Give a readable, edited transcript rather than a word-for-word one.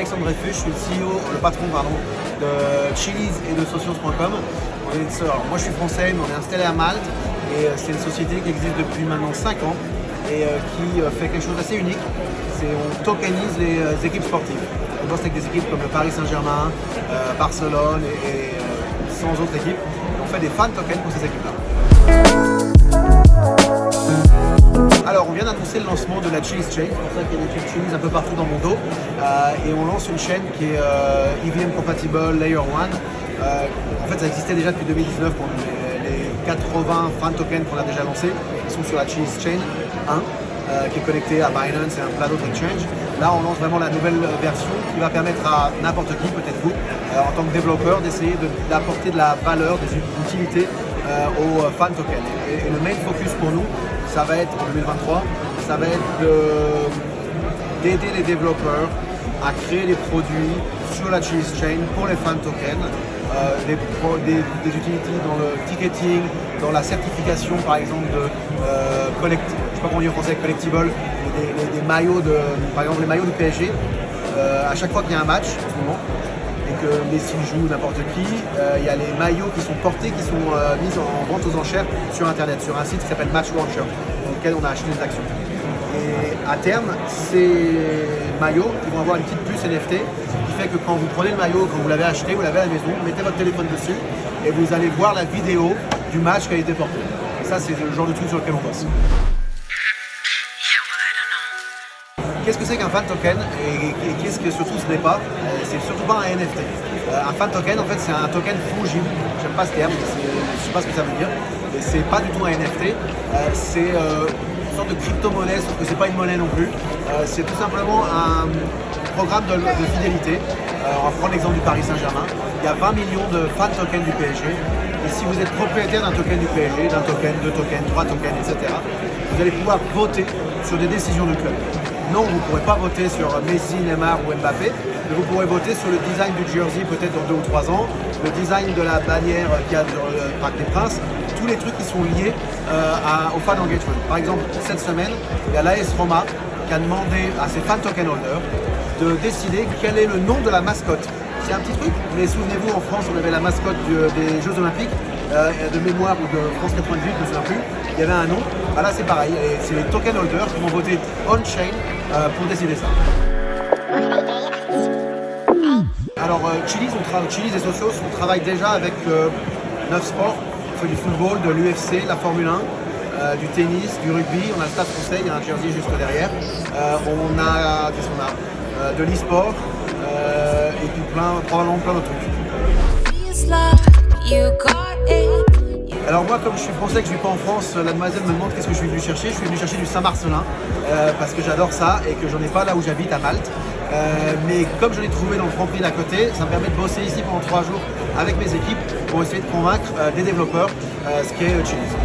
Alexandre Dreyfus, je suis le patron de Chiliz et de Socios.com. Moi je suis français, mais on est installé à Malte et c'est une société qui existe depuis maintenant 5 ans et qui fait quelque chose d'assez unique. On tokenise les équipes sportives. On bosse avec des équipes comme le Paris Saint-Germain, Barcelone et 100 autres équipes. Et on fait des fan tokens pour ces équipes-là. Alors, on vient d'annoncer le lancement de la Chiliz Chain, c'est pour ça qu'il y a des chaînes Chiliz un peu partout dans mon dos. Et on lance une chaîne qui est EVM compatible Layer 1. En fait, ça existait déjà depuis 2019 pour les 80 fan tokens qu'on a déjà lancés. Ils sont sur la Chiliz Chain 1, qui est connectée à Binance et un plein d'autres exchanges. Là, on lance vraiment la nouvelle version qui va permettre à n'importe qui, peut-être vous, en tant que développeur, d'essayer d'apporter de la valeur, des utilités aux fan tokens. Et le main focus pour nous, ça va être en 2023, ça va être d'aider les développeurs à créer des produits sur la Chiliz Chain pour les fan tokens, des utilités dans le ticketing, dans la certification par exemple de je sais pas comment on dit en français, collectible, des maillots par exemple les maillots du PSG. À chaque fois qu'il y a un match en ce moment et que Messi joue n'importe qui, il y a les maillots qui sont portés, qui sont mis en vente aux enchères sur internet, sur un site qui s'appelle Match Launcher, dans lequel on a acheté des actions. Et à terme, ces maillots ils vont avoir une petite puce NFT qui fait que quand vous prenez le maillot, quand vous l'avez acheté, vous l'avez à la maison, vous mettez votre téléphone dessus et vous allez voir la vidéo du match qui a été porté. Et ça, c'est le genre de truc sur lequel on bosse. Qu'est-ce que c'est qu'un fan token et qu'est-ce que surtout ce n'est pas? C'est surtout pas un NFT. Un fan token, en fait, c'est un token fongible. J'aime pas ce terme, je sais pas ce que ça veut dire. Et c'est pas du tout un NFT. C'est une sorte de crypto-monnaie, sauf que c'est pas une monnaie non plus. C'est tout simplement un programme de fidélité. On va prendre l'exemple du Paris Saint-Germain. Il y a 20 millions de fan tokens du PSG. Et si vous êtes propriétaire d'un token du PSG, d'un token, 2 tokens, 3 tokens, etc., vous allez pouvoir voter sur des décisions du club. Non, vous ne pourrez pas voter sur Messi, Neymar ou Mbappé, mais vous pourrez voter sur le design du jersey peut-être dans 2 ou 3 ans, le design de la bannière qu'il y a sur le Parc des Princes, tous les trucs qui sont liés au fan engagement. Par exemple, cette semaine, il y a l'AS Roma qui a demandé à ses fan token holders de décider quel est le nom de la mascotte. C'est un petit truc, mais souvenez-vous, en France, on avait la mascotte des Jeux Olympiques, de mémoire ou de France 98, je ne me souviens plus, il y avait un nom. Bah là, c'est pareil, c'est les token holders qui vont voter on-chain pour décider ça. Alors, Chiliz et Socios, on travaille déjà avec 9 sports. On fait du football, de l'UFC, la Formule 1, du tennis, du rugby. On a le Stade Français, il y a un jersey juste derrière. On a, qu'est-ce qu'on a de l'e-sport et puis probablement plein d'autres trucs. Alors moi, comme je suis français et que je ne vis pas en France, la demoiselle me demande qu'est-ce que je suis venu chercher. Je suis venu chercher du Saint-Marcelin parce que j'adore ça et que j'en ai pas là où j'habite à Malte. Mais comme je l'ai trouvé dans le Franprix d'à côté, ça me permet de bosser ici pendant 3 jours avec mes équipes pour essayer de convaincre des développeurs ce qu'est Chiliz.